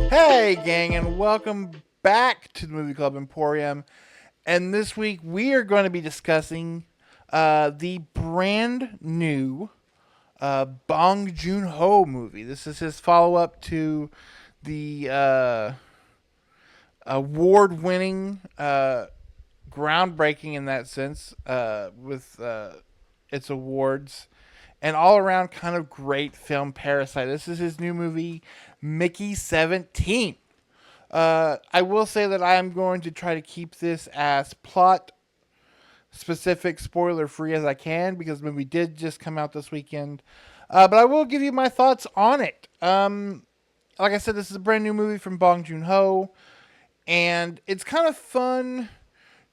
Hey, gang, and welcome back to the Movie Club Emporium. And this week we are going to be discussing the brand new Bong Joon Ho movie. This is his follow up to the award winning, groundbreaking in that sense, with its awards, and all around kind of great film Parasite. This is his new movie, Mickey 17. I will say that I am going to try to keep this as plot specific, spoiler free as I can because the movie did just come out this weekend. But I will give you my thoughts on it. Like I said, this is a brand new movie from Bong Joon Ho, and it's kind of fun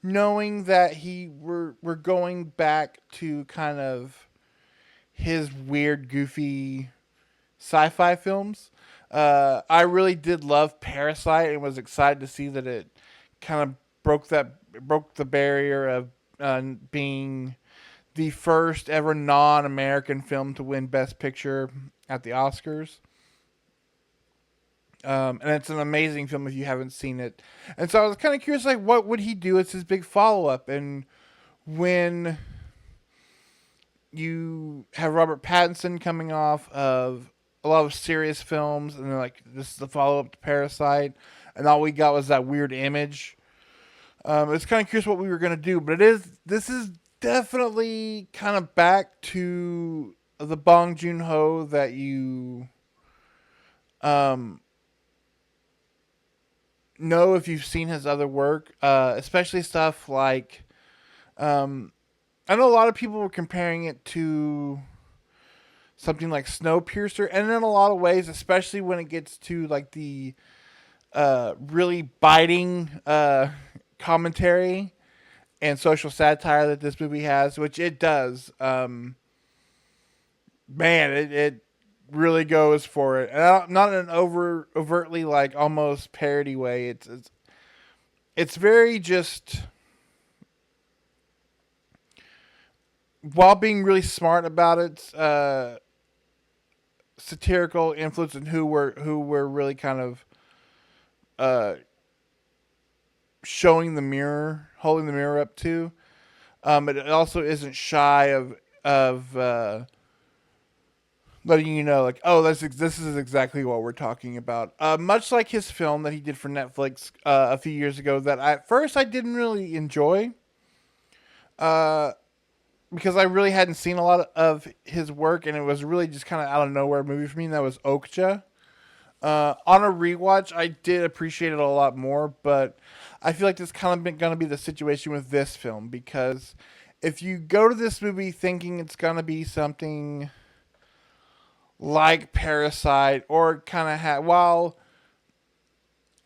knowing that we're going back to kind of his weird, goofy sci-fi films. I really did love Parasite and was excited to see that it kind of broke the barrier of being the first ever non-American film to win Best Picture at the Oscars. And it's an amazing film if you haven't seen it. And so I was kind of curious, like, what would he do as his big follow-up? And when you have Robert Pattinson coming off of a lot of serious films, and they're like, "This is the follow up to Parasite," and all we got was that weird image. It's kind of curious what we were gonna do, but this is definitely kind of back to the Bong Joon Ho that you um, know if you've seen his other work, especially stuff like um, I know a lot of people were comparing it to something like Snowpiercer, and in a lot of ways, especially when it gets to like the really biting commentary and social satire that this movie has, which it does. Man, it really goes for it, and not in an overtly like almost parody way. It's very just while being really smart about its satirical influence and who we're really kind of uh, showing the mirror, holding the mirror up to. But it also isn't shy of letting you know, like, oh, this is exactly what we're talking about. Much like his film that he did for Netflix a few years ago, that at first I didn't really enjoy, uh, because I really hadn't seen a lot of his work, and it was really just kind of out of nowhere movie for me. And that was Okja. On a rewatch, I did appreciate it a lot more, but I feel like this kind of going to be the situation with this film because if you go to this movie thinking it's going to be something like Parasite or kind of while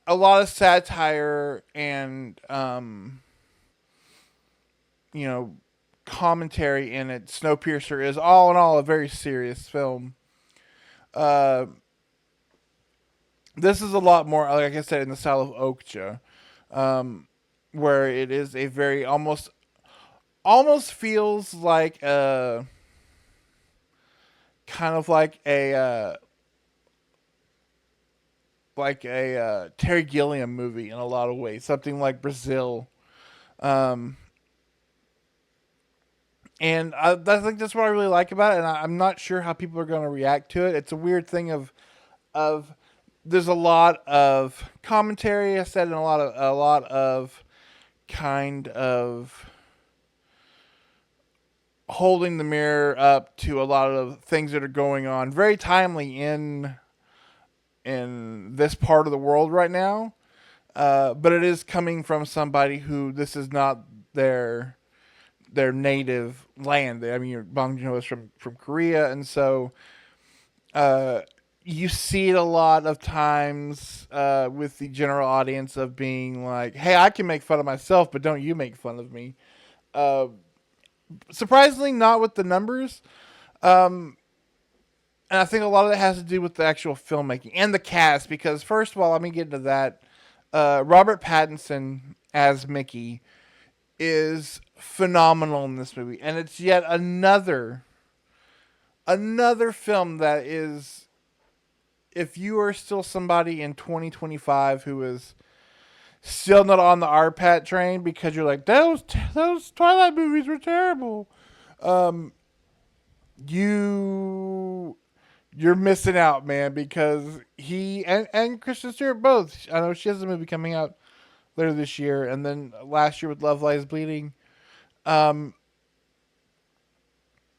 a lot of satire and you know commentary in it, Snowpiercer is all in all a very serious film. Uh, this is a lot more, like I said, in the style of Okja, where it is a very almost feels like a kind of like a Terry Gilliam movie in a lot of ways, something like Brazil. Um, and I think that's what I really like about it. And I'm not sure how people are going to react to it. It's a weird thing of there's a lot of commentary I said, and a lot of kind of holding the mirror up to a lot of things that are going on very timely in this part of the world right now. But it is coming from somebody who this is not their native land. I mean, Bong Joon Ho is from Korea, and so uh, you see it a lot of times with the general audience of being like, "Hey, I can make fun of myself, but don't you make fun of me." Uh, Surprisingly, not with the numbers. Um, and I think a lot of that has to do with the actual filmmaking and the cast. Because first of all, let me get into that. Robert Pattinson as Mickey is phenomenal in this movie, and it's yet another Another film that is, if you are still somebody in 2025 who is still not on the RPAT train because you're like those Twilight movies were terrible, um, you you're missing out, man, because he and Kristen Stewart both. I know she has a movie coming out later this year, and then last year with Love Lies Bleeding. Um,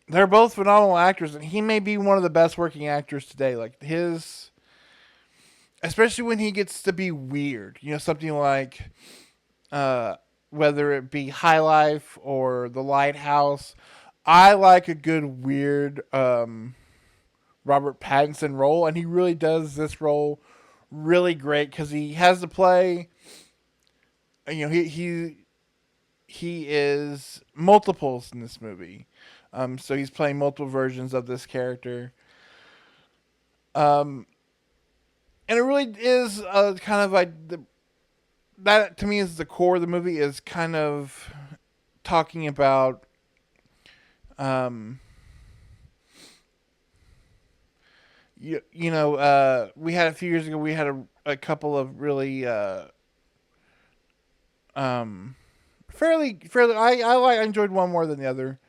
they're both phenomenal actors, and he may be one of the best working actors today. Like his, especially when he gets to be weird. You know, something like uh, whether it be High Life or The Lighthouse. I like a good weird Robert Pattinson role, and he really does this role really great because he has to play. You know, he is multiples in this movie, so he's playing multiple versions of this character. Um, and it really is kind of like that to me is the core of the movie is kind of talking about um, we had a few years ago we had a couple of really um, fairly I enjoyed one more than the other.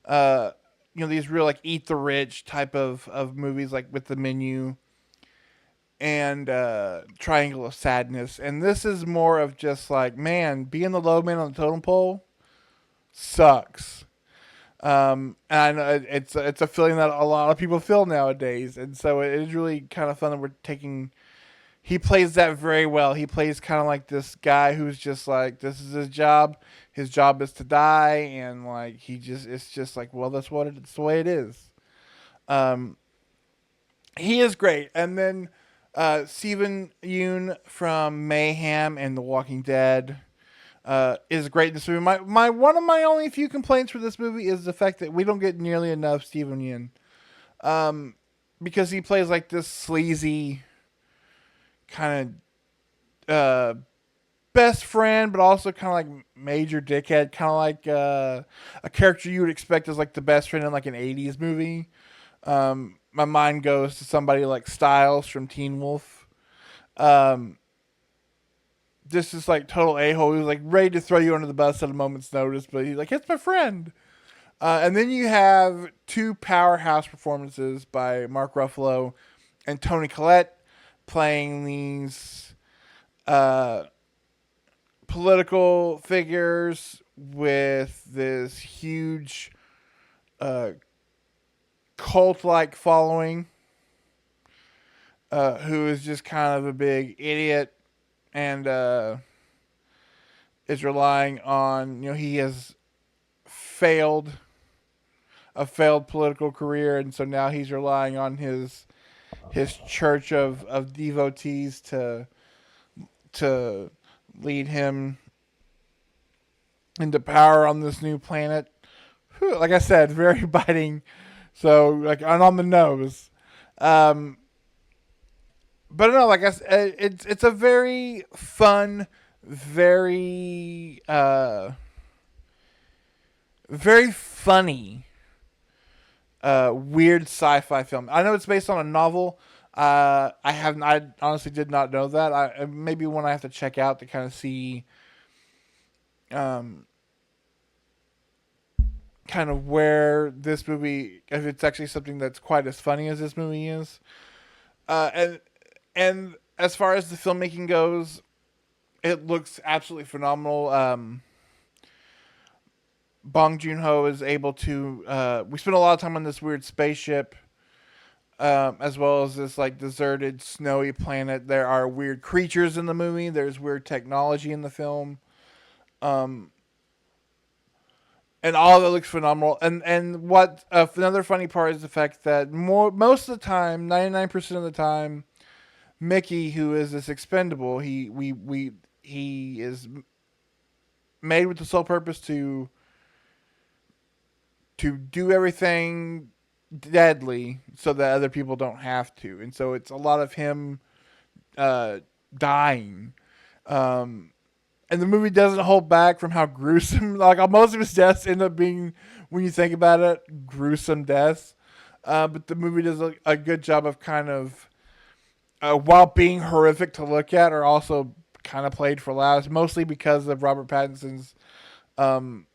Uh, these real like eat the rich type of movies like with the menu and Triangle of Sadness, and this is more of just like man being the low man on the totem pole sucks. And I know it's a feeling that a lot of people feel nowadays, and so it is really kind of fun that we're taking. He plays that very well. He plays kind of like this guy who's just like this is his job. His job is to die, and like it's just like well it's the way it is. Um, he is great, and then Steven Yeun from Mayhem and The Walking Dead is great in this movie. My one of my only few complaints for this movie is the fact that we don't get nearly enough Steven Yeun, um, because he plays like this sleazy kind of best friend, but also kind of like major dickhead, kind of like a character you would expect as like the best friend in like an '80s movie. My mind goes to somebody like Styles from Teen Wolf. Um, this is like total a hole. He was like ready to throw you under the bus at a moment's notice, but he's like, "It's my friend." And then you have two powerhouse performances by Mark Ruffalo and Toni Collette playing these uh, political figures with this huge uh, cult-like following, who is just kind of a big idiot and is relying on he has failed a failed political career, and so now he's relying on his church of devotees to lead him into power on this new planet. Whew, like I said, very biting. So like on the nose. Um, but no, like I said, it's a very fun, very very funny, weird sci-fi film. I know it's based on a novel. I honestly did not know that. Maybe one I have to check out to kind of see, um, kind of where this movie, if it's actually something that's quite as funny as this movie is. And as far as the filmmaking goes, it looks absolutely phenomenal. Bong Joon Ho is able to. We spent a lot of time on this weird spaceship, as well as this like deserted, snowy planet. There are weird creatures in the movie. There's weird technology in the film, um, and all of it looks phenomenal. And what another funny part is the fact that most of the time, 99% of the time, Mickey, who is this expendable, he is made with the sole purpose to do everything deadly so that other people don't have to. And so it's a lot of him uh, dying. Um, and the movie doesn't hold back from how gruesome, like most of his deaths end up being, when you think about it, gruesome deaths. But the movie does a good job of kind of, while being horrific to look at, are also kind of played for laughs, mostly because of Robert Pattinson's um,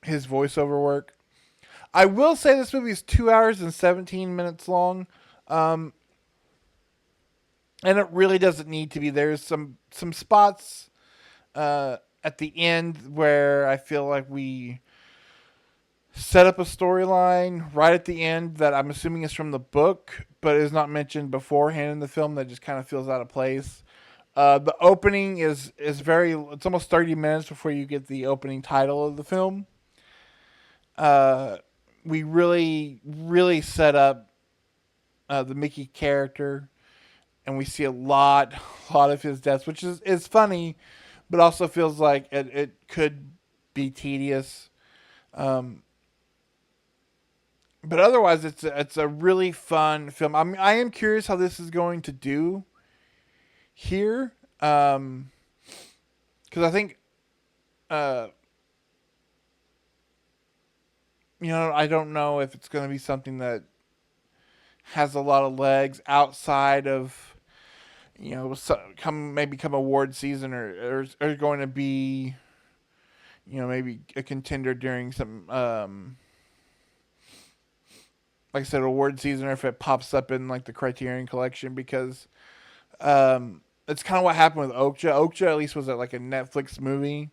his voiceover work. I will say this movie is 2 hours and 17 minutes long, um, and it really doesn't need to be. There's some spots at the end where I feel like we set up a storyline right at the end that I'm assuming is from the book, but is not mentioned beforehand in the film. That just kind of feels out of place. The opening is very. It's almost 30 minutes before you get the opening title of the film. Uh, we really set up the Mickey character, and we see a lot of his deaths, which is funny, but also feels like it could be tedious. Um, but otherwise, it's a really fun film. I am curious how this is going to do here, because I think, uh, I don't know if it's going to be something that has a lot of legs outside of, come award season, or going to be, maybe a contender during some, like I said, award season, or if it pops up in like the Criterion Collection, because it's kind of what happened with Okja. Okja at least was like a Netflix movie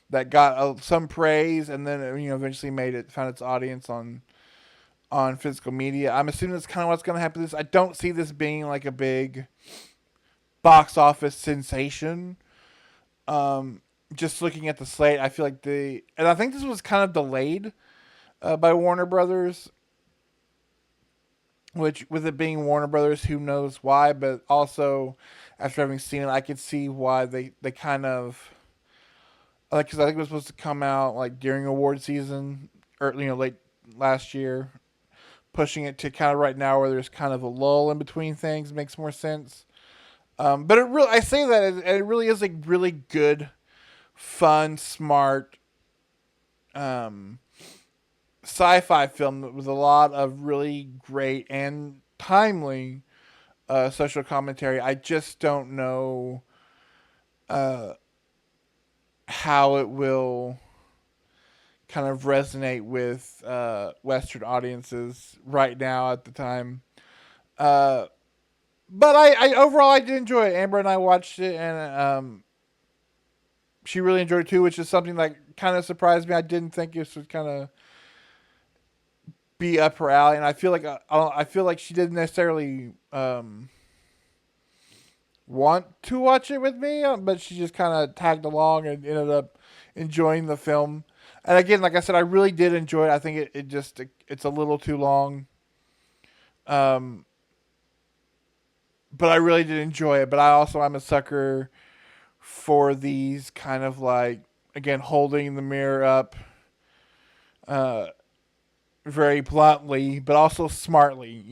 that got some praise, and then eventually found its audience on physical media. I'm assuming that's kind of what's going to happen. This I don't see this being like a big box office sensation. Um, just looking at the slate, I feel like and I think this was kind of delayed by Warner Brothers, which with it being Warner Brothers, who knows why, but also after having seen it, I could see why they kind of, like, because I think it was supposed to come out like during award season, or late last year. Pushing it to kind of right now where there's kind of a lull in between things makes more sense. But I say that it really is a really good, fun, smart um, sci-fi film with a lot of really great and timely social commentary. I just don't know uh, how it will kind of resonate with Western audiences right now at the time. Uh, but I overall I did enjoy it. Amber and I watched it, and she really enjoyed it too, which is something that kind of surprised me. I didn't think this would kind of be up her alley, and I feel like I feel like she didn't necessarily want to watch it with me, but she just kind of tagged along and ended up enjoying the film. And again, like I said, I really did enjoy it. I think it's a little too long, um, but I really did enjoy it. But I'm a sucker for these kind of like, again, holding the mirror up uh, very bluntly, but also smartly,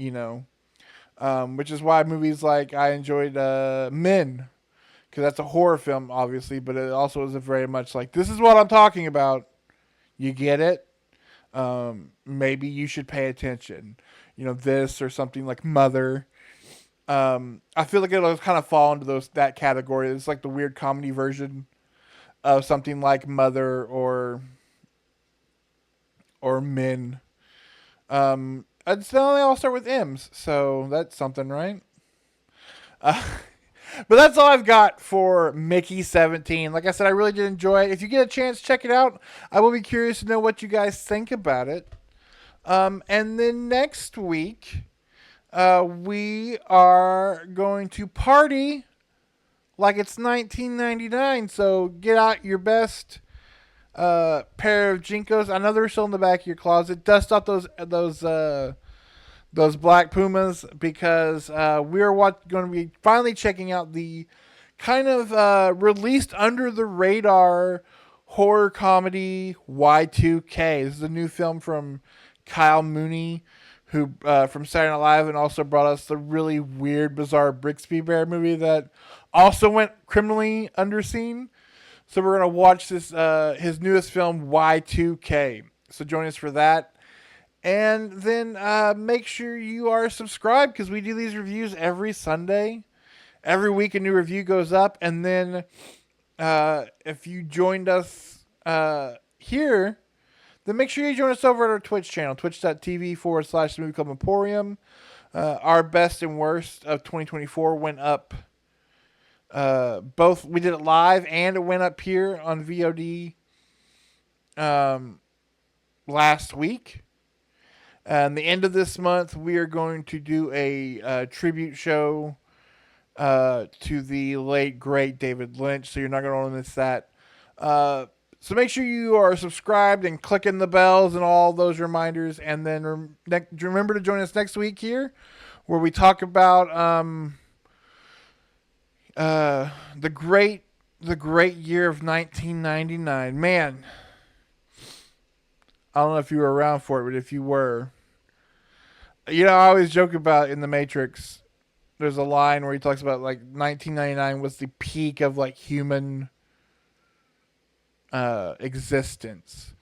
which is why movies like I enjoyed Men, because that's a horror film, obviously, but it also is a very much like, this is what I'm talking about. You get it? Maybe you should pay attention. This or something like Mother. I feel like it'll kind of fall into that category. It's like the weird comedy version of something like Mother or Men. And so they all start with M's, so that's something, right? Uh, but that's all I've got for Mickey 17. Like I said, I really did enjoy it. If you get a chance, check it out. I will be curious to know what you guys think about it. And then next week, we are going to party like it's 1999. So get out your best pair of Jinkos. I know they're still in the back of your closet. Dust off those black pumas, because we're going to be finally checking out the kind of released under the radar horror comedy Y2K. This is a new film from Kyle Mooney, who from Saturday Night Live, and also brought us the really weird, bizarre Brixby Bear movie that also went criminally underseen. So we're gonna watch this his newest film Y2K. So join us for that. And then make sure you are subscribed because we do these reviews every Sunday. Every week a new review goes up. And then if you joined us here, then make sure you join us over at our Twitch channel, twitch.tv/ Movie Club Emporium. Our best and worst of 2024 went up. Both we did it live and it went up here on VOD last week. And the end of this month, we are going to do a tribute show to the late great David Lynch. So you're not going to want to miss that. So make sure you are subscribed and clicking the bells and all those reminders. And then remember to join us next week here, where we talk about the great year of 1999. Man, I don't know if you were around for it, but if you were, I always joke about in The Matrix. There's a line where he talks about like 1999 was the peak of like human existence,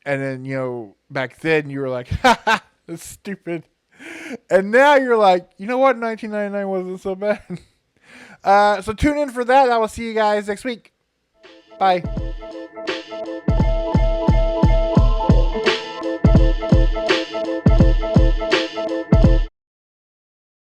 and then back then you were like, "Ha, that's stupid," and now you're like, you know what, 1999 wasn't so bad. So tune in for that. I will see you guys next week. Bye.